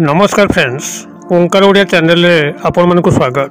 नमस्कार फ्रेंड्स, ओंकार ओडिया चैनल रे आपण मानक स्वागत।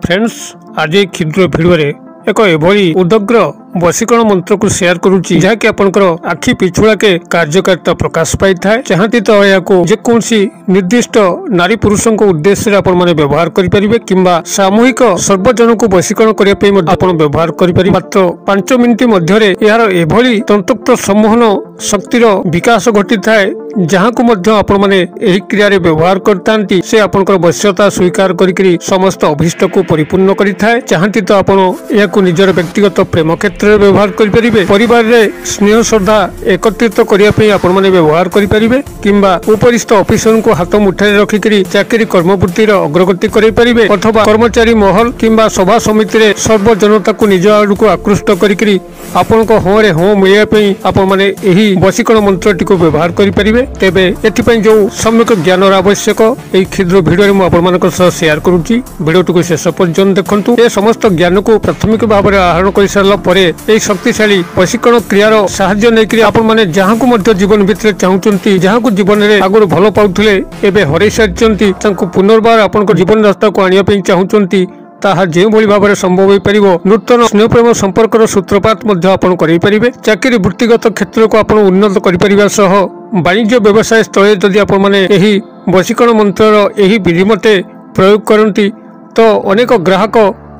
फ्रेंड्स, आज क्षुद्र भिडियो रे एक एभली उदग्र वशीकरण मंत्र को शेयर करुच्ची जहाँकि आपंकर आखि पिछुड़ा के कार्यकारिता प्रकाश पाई थाए। चाहती तो यह जेकोसी निर्दिष्ट नारी पुरुषों को उद्देश्य आपण माने व्यवहार करें किंबा सामूहिक सर्वजन को वशीकरण करने व्यवहार करें। मात्र 5 मिनिट मध्य यार एभली तंतुक्त सम्मोहन शक्तिर विकास घटी थाए जहाँ को मध्य आपण माने एही क्रिया रे व्यवहार करतांती से आपनकर वश्यता स्वीकार करिकरी समस्त अभिष्ट को परिपूर्ण करि थाए। चाहती तो आपण याकु निजर व्यक्तिगत प्रेम क्षेत्र रे व्यवहार करि परिबे, परिवार रे स्नेह श्रद्धा एकत्रित करिया पे आपण माने व्यवहार करि परिबे किंबा उपरिस्थ ऑफिसर को हाथ मुठारे रखिकरी चाकरी कर्मवृत्ति रे अग्रगति करि परिबे अथवा कर्मचारी महल किंबा सभा समिति रे सर्व जनता को निज आडू आकृष्ट करिकरी आपनको हाँ रे हाँ मिलिया पे आपण माने एही वशीकरण मंत्रटी को व्यवहार करि परिबे। तेबे एथिपई जो सम्यक ज्ञान आवश्यक एही क्षुद्र भिडियो मु आपण मानक सह शेयर करूची। भिडियोटी को शेष पर्यंत देखंतु। ए समस्त ज्ञान को प्राथमिक भाव में आहरण कर सारा परे एही शक्तिशाली वशीकरण क्रियार साहाय्य नेकरी आपण माने जहाँ को मध्य जीवन भितर चाहूचंती, जहाँ को जीवन रे आगुर भल पाउथिले एबे हरै सारिचंती, तांको पुनर्बार आपनको जीवन रास्ता को आनिया पे चाहूचंती ताहा जो भली भाव में संभव हो पारिबो। नूतन स्नेह प्रेम संपर्कर सूत्रपात मध्य आपण करि परिबे। चाकरी वृत्तिगत क्षेत्र को आपण उन्नत करि परिबा सह वाणिज्य व्यवसाय स्थले जदि आपण माने एही वशीकरण मंत्रर एही विधि मते प्रयोग करंती तो अनेक ग्राहक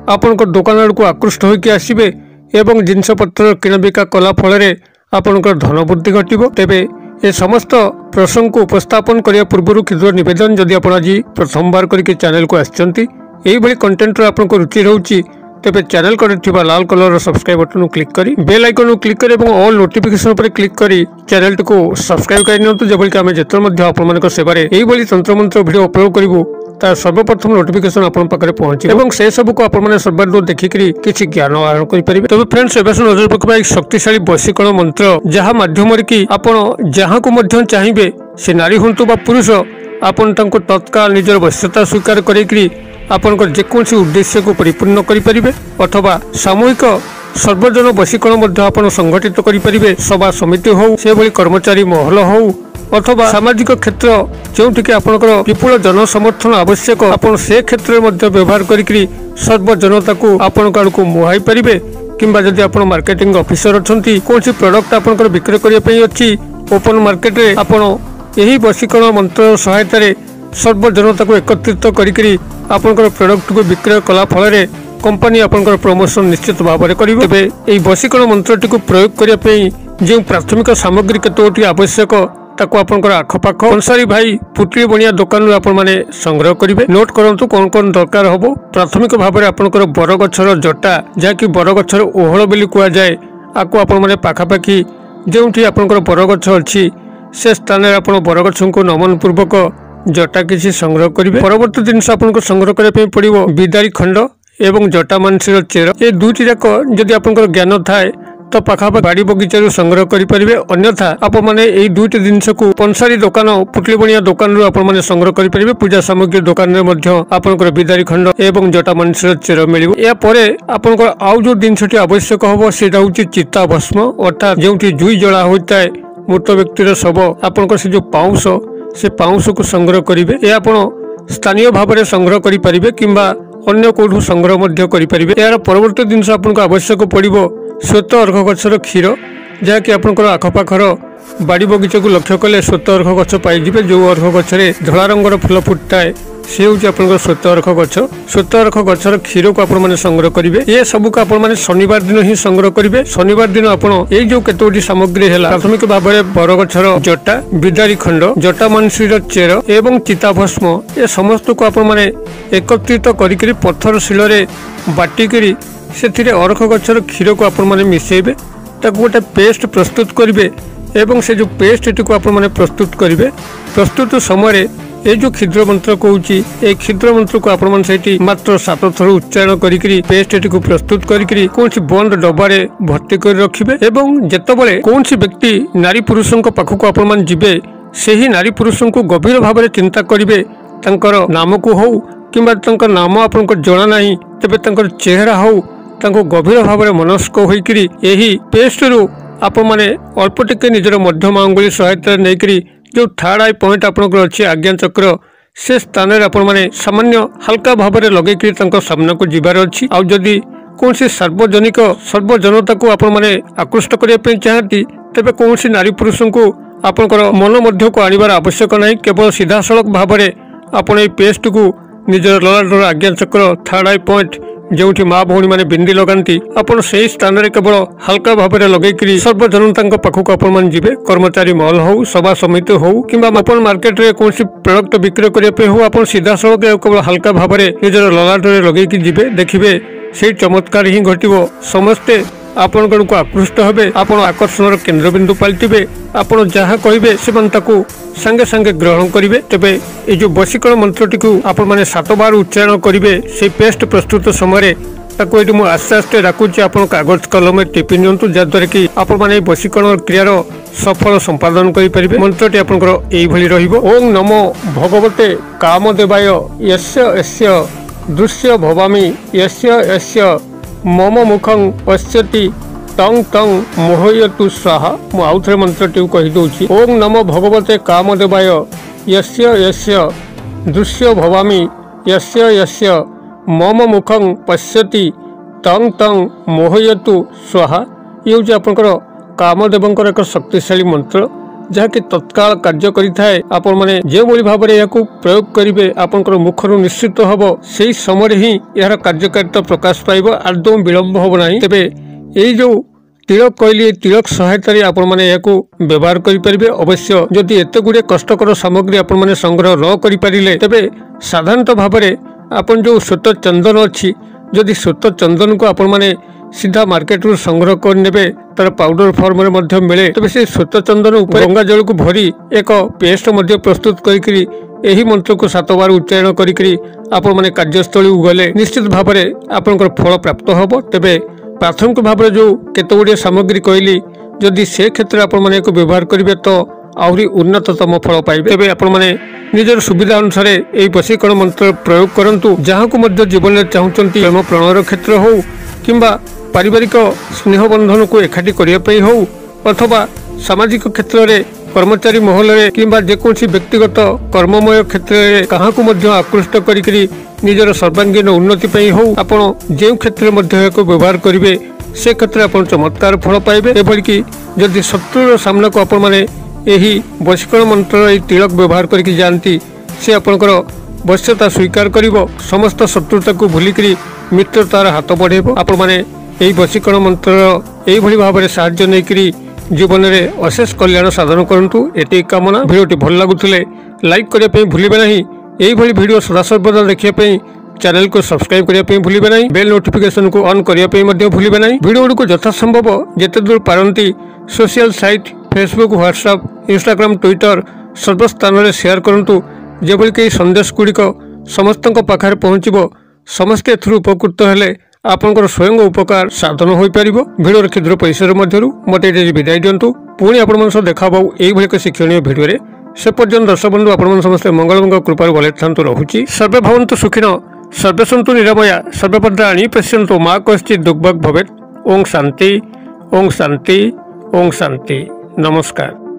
आपनकर दुकान को आकृष्ट होइके आसीबे एवं जिनस पत्र किणाबिका कला फल आपनकर धन वृद्धि घटिबो। तेबे ए समस्त प्रसंग को उपस्थापन करिया पूर्व क्षुद्र निवेदन जदि आपण आज प्रथम बार करके चैनल को आछंती एही भली कंटेंट आपनको रुचि रहउची तेबे चैनल करे थिबा लाल कलर सब्सक्राइब बटन क्लिक करी बेल आइकन क्लिक करी एवं ऑल नोटिफिकेशन पर क्लिक करी चैनल को सब्सक्राइब कर नियंतु जेबल कि आमे जेतर मध्ये आपण मानक सेवारे एही भली तंत्र मंत्र वीडियो अपलोड करिवु ता सर्वप्रथम नोटिफिकेशन आपण पाखरे पहुंची एवं से सब को आपण माने सर्वाधिक देखिकरी किछि ज्ञान आहरण करि परिबे। तबे फ्रेंड्स, एबे नजर पकबा एक शक्तिशाली वशीकरण मंत्र जहा माध्यम रे कि आपण जहां को मध्य चाहिबे से नारी हुंतु बा पुरुष आपण तांको तत्काल निजर वश्यता स्वीकार करिकरी आपनकर जेकोसी उद्देश्य को परिपूर्ण करि परिबे अथवा सामूहिक सर्वजन वशीकरण मध्य आपण संगठित करि परिबे। सभा समिति हो से भली कर्मचारी महल हो अथवा सामाजिक क्षेत्र जोंठी कि आपनकर विपुल जन समर्थन आवश्यक आपण से क्षेत्र मध्य व्यवहार करिकरी सर्व जनता को आपण काल को मुहाई परिबे किंबा जदि आपण मार्केटिंग ऑफिसर अछंती कोनसी प्रोडक्ट आपनकर बिक्री करिया पई अछि ओपन मार्केट रे आपण एही वशीकरण मंत्र सहायता रे सर्व जनता को एकत्रित करिकरी आपनकर प्रोडक्ट को विक्रय कला फल कंपनी आपनकर प्रमोशन निश्चित भाव में करिवे। तेबे एही वशीकरण मंत्रटी को प्रयोग करिया पई जे प्राथमिक सामग्री केतोटी आवश्यक ताको आपनकर आखपाख कंसारी भाई पुटली बनिया दुकान रे आपण माने संग्रह करिवे। नोट करंतु कोन कोन दरकार हबो। प्राथमिक भाव में आपनकर बरगछर जटा जाकि बरगछर ओहळ बेली कुआ जाय आको आपण माने पाखापाखी जेउठी आपनकर बरगछ अछि से स्थान रे आपण बरगछ को नमन पूर्वक जटा किसी संग्रह करेंगे। परवर्ती जिन आपको संग्रह करने पड़ो बिदारी खंड एवं जटा मानसी चेर ये दुईटी जाक जदि आप ज्ञान थाए तो पाखापाखि बाड़ी बगीचा संग्रह करेंगे। अन्यथा आप मैंने यही दुईटी जिनस को पंसारी दुकान पुटली बनिया दुकान रू संग्रह करेंगे। पूजा सामग्री दुकान में बिदारी खंड एवं जटा मानसी चेर मिल यापर आउ जो जिनसटी आवश्यक हम से चिता भस्म अर्थात जो जुई जला होता है मृत व्यक्तिर शव आप जो पाउंस से पाउंस को संग्रह करेंगे। यह आप स्थानीय भाव में संग्रह करें किंबा अन्य कोठू संग्रह करें। यार परवर्ती जिनस आपको आवश्यक पड़ो श्वेत अर्घ गछर क्षीर जहाँकि आपंकर आखपाखर बाड़ी बगीचा को लक्ष्य कले श्वेत अर्घ गछ पाइबे। जो अर्घ गछरे धला रंगर फूल फुटाए से हूँ आपंकर श्वेत अर्घ गछ। श्वेत अर्घ गछर क्षीर को आपण संग्रह करेंगे। ये सब को आपण शनिवार दिन ही संग्रह करेंगे। शनिवार दिन आपण ये जो केतोटी सामग्री है प्राथमिक भाव में बरगछर जटा बिदारी खंड जटा मानसी चेर एवं चिता भस्म ये समस्त को आपण एकत्रित करी पत्थर शिल बाटिकी से अर्घ गछर क्षीर को आपण मिसेबे गोटे पेस्ट प्रस्तुत करेंगे एवं से जो पेस्ट टी को आपण प्रस्तुत करेंगे। प्रस्तुत समय ये जो क्षुद्र मंत्र कहूँ ये क्षुद्र मंत्र को आपण मात्र 7 थर उच्चारण करी पेस्ट टी को प्रस्तुत करी कौन बंद डबारे भर्ती कर रखिबे एवं जेतेबेले कौन व्यक्ति नारी पुरुषों पाखक आपण जिबे सेही नारी पुरुषों को गभीर भाव में चिंता करेंगे। तांकर नाम को हो किंबा तांकर नाम आपनको जना नहीं तेबे तांकर चेहरा हो तांको गभीर भाव में मनस्क होइकरी एही पेस्ट रु आपण मैंने अल्प टिके निजर मध्यम अंगुली सहायता नहीं जो थर्ड आई पॉइंट आपंकर अच्छी आज्ञा चक्र से स्थान में सामान्य हल्का भाव में लगे सामना को जीवार अच्छी आदि कौन सार्वजनिक सर्वजनता को आपण मैंने आकृष्ट करने चाहती तेरे कौन नारी पुरुष को आपंकर मन मध्य को आनबार आवश्यक नहीं केवल सीधा सड़क भाव में आपण ये पेस्ट को निजर ललाटर आज्ञा चक्र थर्ड आई पॉइंट जो माँ भौणी मैंने बिंदी लगाती आपड़ से स्थान में केवल हल्का भाव में लगे सर्वजनता पाखक आपे कर्मचारी मॉल हो सभा समिति हो कि मार्केट में कौन प्रोडक्ट बिक्री करने हो आप सीधा सड़क केवल हल्का भाव में निजर ललाटर लगे देखिए से चमत्कार ही घटव समस्ते आपण को आकृष्ट हे आप आकर्षण केन्द्रबिंदु पलटिबे आपण जहाँ कहे से सांगे सांगे ग्रहण करेंगे तेरे ये जो वशीकरण मंत्रटी को आपण मैंने 7 बार उच्चारण करेंगे से पेस्ट प्रस्तुत समय मुझे आस्ते आस्ते डाकुची आप कागज कलम टिपि नियंतु जहाद्वारा कि आपण मैंने वशीकरण क्रियार सफल संपादन करेंगे मंत्रटी आपंकर यही ओं नमो भगवते कामदेवाय यस्य यस्य दृश्य भवामी यस्य यस्य मम मुखं पश्यति टंग टंग मोहयतु स्वाहा मु आउ थे मंत्रटी कहीदे ओं नमो भगवते कामदेवाय यस्य यस्य दृश्य भवामी यस्य यस्य मम मुखं पश्यति टंग टंग मोहयतु स्वाहा ये हूँ आपंकर कामदेवंकर एक शक्तिशाली मंत्र जहाँकि तत्काल कार्य करिथाए आपण माने जे बोली भाव में यह प्रयोग करेंगे आपंकर मुखर निश्चित हम से समय ही यार कार्यकारिता प्रकाश पाइब आदौ विलंब हम ना तेरे यही जो तिलक कहली तिलक सहायता आपण मैंने यह व्यवहार करेंगे अवश्य जदि एत गुड़े कष्टकर सामग्री आपण मैंने संग्रह न करें तेरे साधारणतः भाव में आपन जो श्वेत चंदन अच्छी जदि श्वेत चंदन को आपण मैंने सीधा मार्केट रू संग्रह करने तार पाउडर फॉर्म में मिले तेज से श्वेत चंदन उपर गंगा जल को भरी एक पेस्ट प्रस्तुत करी यही मंत्र को 7 बार उच्चारण करी आपण मैंने कार्यस्थली गले निश्चित भाव में आपंकर फल प्राप्त हम तेरे प्राथमिक भाव में जो केत गुड़े सामग्री कहली जदि से क्षेत्र आपण मैंने व्यवहार करेंगे तो आहरी उन्नततम फल पाइबे तेबे आपण माने निजर सुविधा अनुसार यही वशीकरण मंत्र प्रयोग करंतु जहाँ को मध्य जीवन में चाहूँगी प्रेम प्रणयर क्षेत्र हो किंबा पारिवारिक स्नेह बंधन को एकाठी करने हो अथवा सामाजिक क्षेत्र में कर्मचारी महल में किंबा जेकोसी व्यक्तिगत कर्ममय क्षेत्र में कहाँ को मध्य आकृष्ट करी निजर सर्वांगीन उन्नति हो आपण जो क्षेत्र में व्यवहार करेंगे से क्षेत्र में चमत्कार फल पाइबे एभली कि जदि शत्रुर सामना को आपण माने यही वशीकरण मंत्र तिलक व्यवहार करके जाती से आपंकर वश्यता स्वीकार कर समस्त शत्रुता को भूलिकी मित्रतार हाथ बढ़ेब आपण मैंने यही वशीकरण मंत्र यही भाव में साहाय्य नहीं जीवन में अशेष कल्याण साधन करूँ ये कामना भिडियोटी भल लगुले लाइक करने भूलिए ना यही भिडियो सदासर्वदा देखापी चैनल को सब्सक्राइब करने भूलिए ना बेल नोटिफिकेशन को ऑन करने भूलिए ना भिडियो गुड़ को यथासंभव जिते दूर पारती social site Facebook WhatsApp Instagram Twitter सर्वस्थान में शेयर करूँ जेभली कि संदेश गुड़िक समस्त पाखे पहुँचब समस्ते एथुर उपकृत हेले आपंकर स्वयं उपकार साधन हो पार भिडियो क्षुद्र पैसा मध्य मत ये विदाय दिंतु पुणी आपण देखा यही एक शिक्षणीय भिडियो से पर्यंत दर्शक बंधु आपण समस्ते मंगल कृपा भले था रहुची सर्वे भवन्तु सुखिन सर्वे सन्तु निरामया सर्वे भद्राणि पश्यन्तु मा कश्चित् दुर्भग भवेत् ओं शांति ओं शांति ओं शांति नमस्कार।